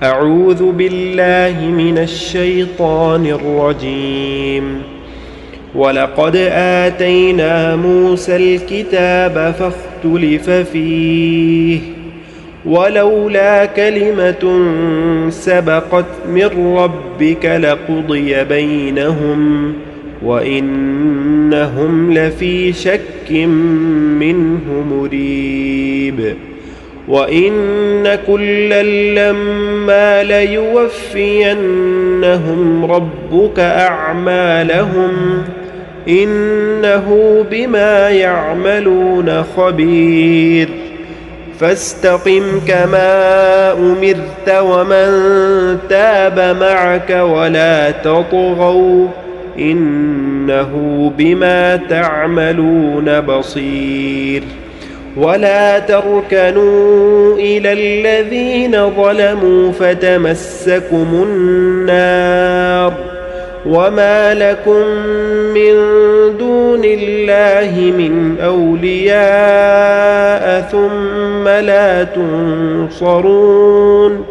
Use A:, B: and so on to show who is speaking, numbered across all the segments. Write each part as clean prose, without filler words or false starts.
A: أعوذ بالله من الشيطان الرجيم. ولقد آتينا موسى الكتاب فاختلف فيه ولولا كلمة سبقت من ربك لقضي بينهم وإنهم لفي شك منه مريب. وإن كلا لما ليوفينهم ربك أعمالهم إنه بما يعملون خبير. فاستقم كما أمرت ومن تاب معك ولا تطغوا إنه بما تعملون بصير. ولا تركنوا إلى الذين ظلموا فتمسكم النار وما لكم من دون الله من أولياء ثم لا تنصرون.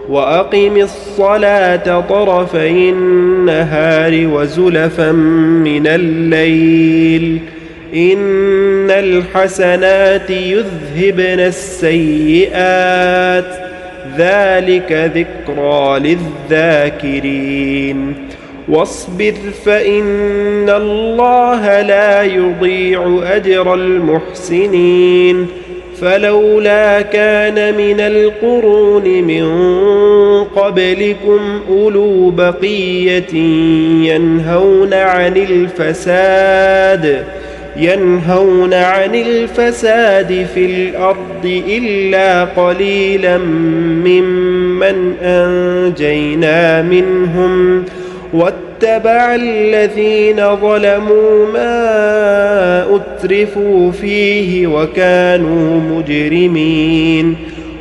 A: وأقم الصلاة طرفي النهار وزلفا من الليل إن الحسنات يذهبن السيئات ذلك ذكرى للذاكرين. واصبر فإن الله لا يضيع أجر المحسنين. فلولا كان من القرون من قبلكم أولو بقية ينهون عن الفساد في الأرض إلا قليلا ممن أنجينا منهم واتبع الذين ظلموا ما أترفوا فيه وكانوا مجرمين.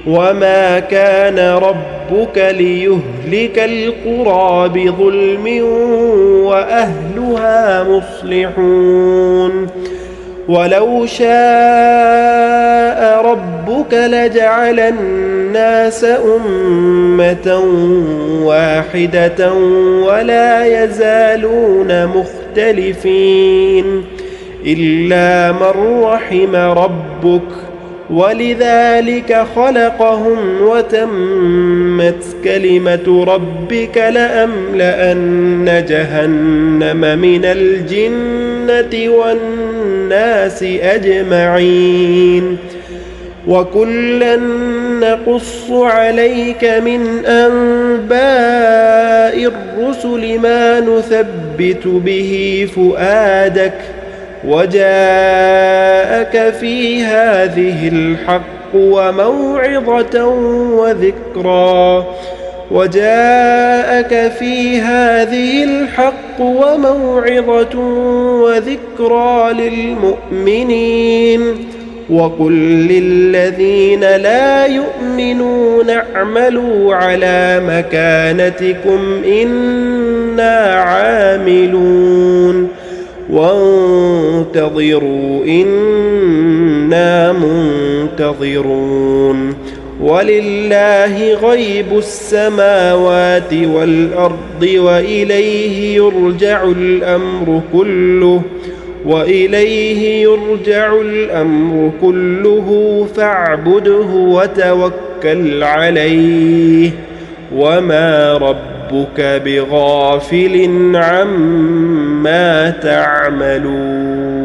A: وما كان ربك ليهلك القرى بظلم وأهلها مصلحون. ولو شاء ربك لجعل الناس أمة واحدة ولا يزالون مختلفين إلا من رحم ربك ولذلك خلقهم وتمت كلمة ربك لأملأن جهنم من الجنة والناس أجمعين. وكلا نقص عليك من أنباء الرسل ما نثبت به فؤادك وجاءك في هذه الحق وموعظة وذكرى للمؤمنين. وقل للذين لا يؤمنون اعملوا على مكانتكم إنا عاملون وانتظروا إنا منتظرون. ولله غيب السماوات والأرض وإليه يرجع الأمر كله فاعبده وتوكل عليه وما ربك بغافل عما تعملون.